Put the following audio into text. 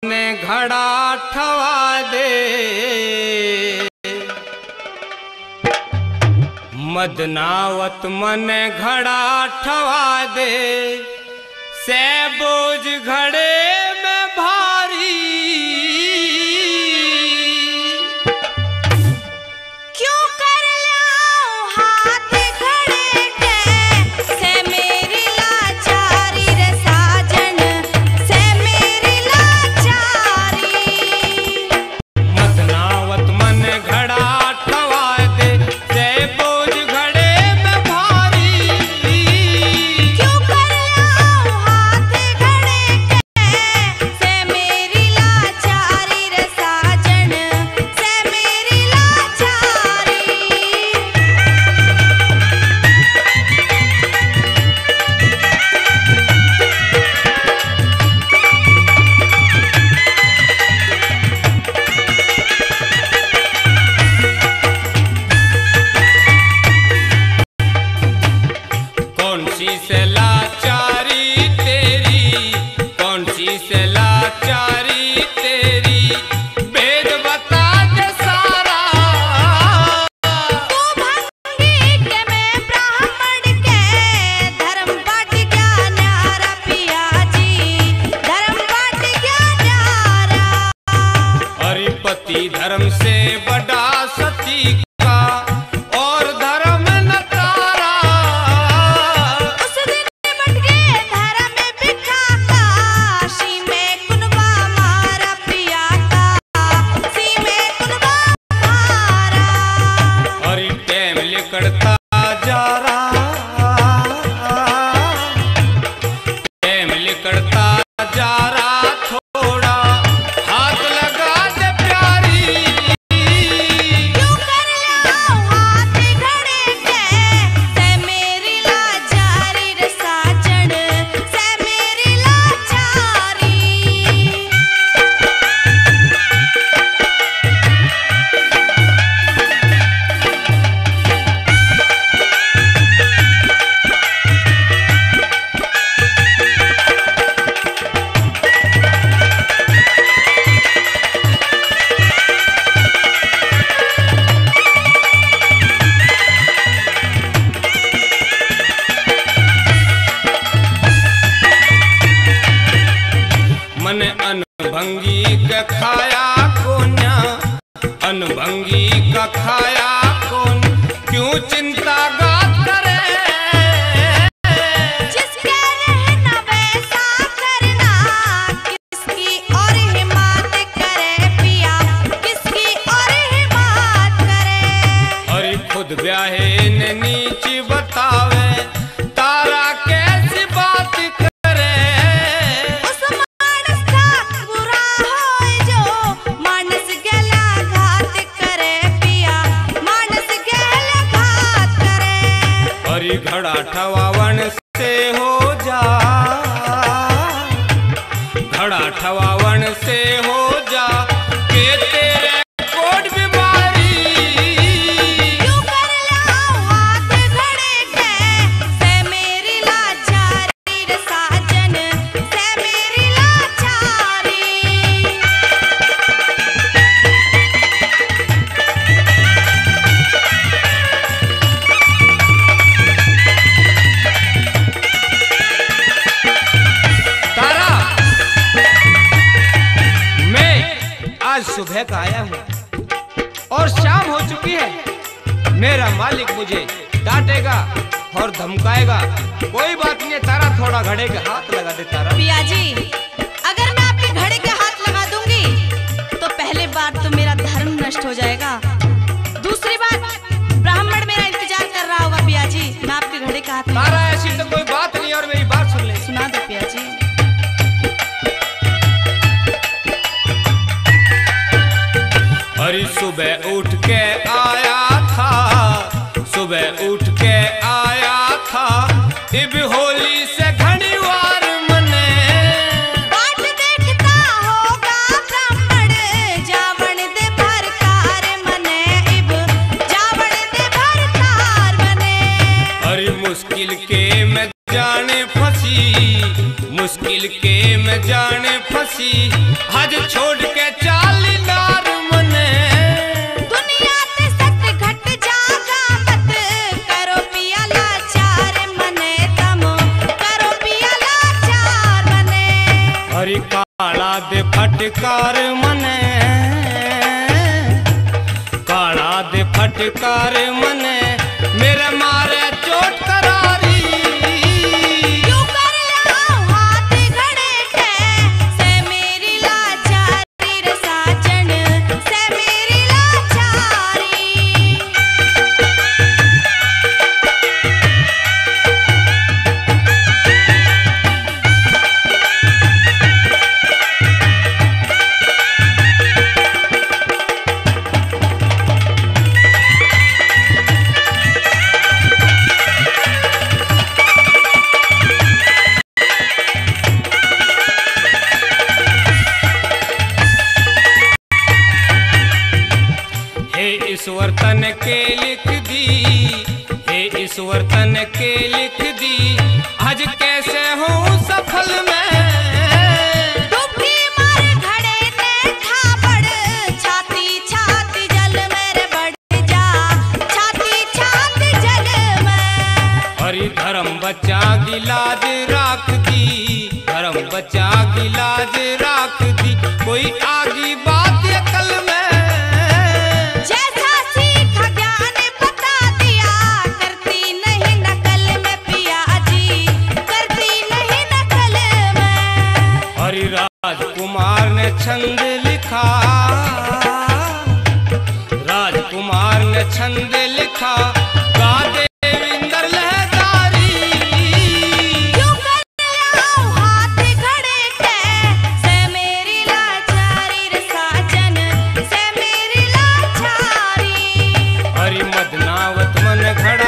ने घड़ा ठवा दे, मदनावत मन घड़ा ठवा दे, से बोझ घड़े में भारी। क्यों कर ल्याओ हाथ घड़े के, से मेरी लाचारी रे साजन, से मेरी लाचारी। मदनावत मन घड़ा ठवा दे, से बोझ घड़े में भारी। क्यों कर ल्याओ हाथ घड़े के, से मेरी लाचारी रे साजन, से मेरी लाचारी। कौन सी से लाचारी तेरी, कौन सी से लाचारी तेरी, भेद बता दे सारा। तू भंगी के मैं ब्राह्मण के, धर्म बांट गया न्यारा पिया जी, धर्म बांट गया न्यारा। हरिपति धर्म से बड़ा सती का, और धर्म न तारा। उस दिन बट गए धर्म में बिठा, काशी में कुनबा मारा पिया का, सी में कुनबा मारा। हरि टैम लिकड़ता जा रहा, टैम लिकड़ता जा रहा, थोड़ा हाथ लगा दे प्यारी। क्यों कर ल्याओ हाथ घड़े के, से मेरी लाचारी रे साजन, से मेरी लाचारी। मन अनभंगी का खाया कोन्या, अनभंगी का खाया कौन, क्यों चिंता गात करे। जिसके रहना वैसा करना, किसकी और हिम्मत करे पिया, किसकी और हिम्मत करे। हरि खुद ब्याहे ने नीच बतावे, तारा कैसी बात करे। उस मानस का बुरा होए जो, मानस गला घात करे पिया, मानस गला घात करे। हरि घड़ा ठवावन से हो जा, घड़ा ठवावन से हो जा, के तेरे कोट बीमारी। क्यों कर ल्याओ हाथ घड़े के, से मेरी लाचारी रे साजन, से मेरी लाचारी। तारा, मैं आज सुबह का आया हूँ और शाम हो चुकी है। मेरा मालिक मुझे डांटेगा और धमकाएगा। कोई बात नहीं है तारा, थोड़ा घड़े के हाथ लगा दे तारा। पिया जी, अगर मैं आपके घड़े के हाथ लगा दूंगी, तो पहले बात तो मेरा धर्म नष्ट हो जाएगा, दूसरी बात ब्राह्मण मेरा इंतजार कर रहा होगा। पिया जी, मैं आपके घड़े के हाथ तारा ऐसी तो कोई बात नहीं, और मेरी बात सुन ले। सुना दो पिया जी। हरि सुबह उठ के आया था, सुबह उठ के आया था, इब होली से घनी वार मने। बाट देखता होगा ब्राह्मण, जावण दे भरकार मने, इब जावण दे भरकार मने। हरि मुश्किल के में जाने फंसी, मुश्किल के में जाने फंसी, हज छोड़ के चाली नार मने दुनिया ते सत घट जागा मत करो पिया लाचार मने तम करो पिया लाचार मने। हरि काला दे फटकार मने काला दे फटकार मने मेरे मारे चोट करारी। क्यों कर लाओ हाथ घड़े के से मेरी लाचारी रे साजन से मेरी लाचारी। ईश्वर तन के लिख दी हे ईश्वर तन के लिख दी आज कैसे हूँ सफल मैं। डुबकी मार घड़े ने थापड़ छाती छाती जल मेरे बढ़ जा छाती छाती जल में। हरि धर्म बचा की लाज राख दी धर्म बचा की लाज राख दी कोई आगी बात अकल में। जैसा सीखा ज्ञान बता दिया करती नहीं नकल में पिया जी करती नहीं नकल में। हरि राजकुमार ने छंद लिखा राजकुमार ने छंद लिखा गा देविंदर लहदारी। क्यों कर लाओ हाथ घड़े के से मेरी लाचारी रे साजन से मेरी लाचारी। हरि मदनावत मन घड़ा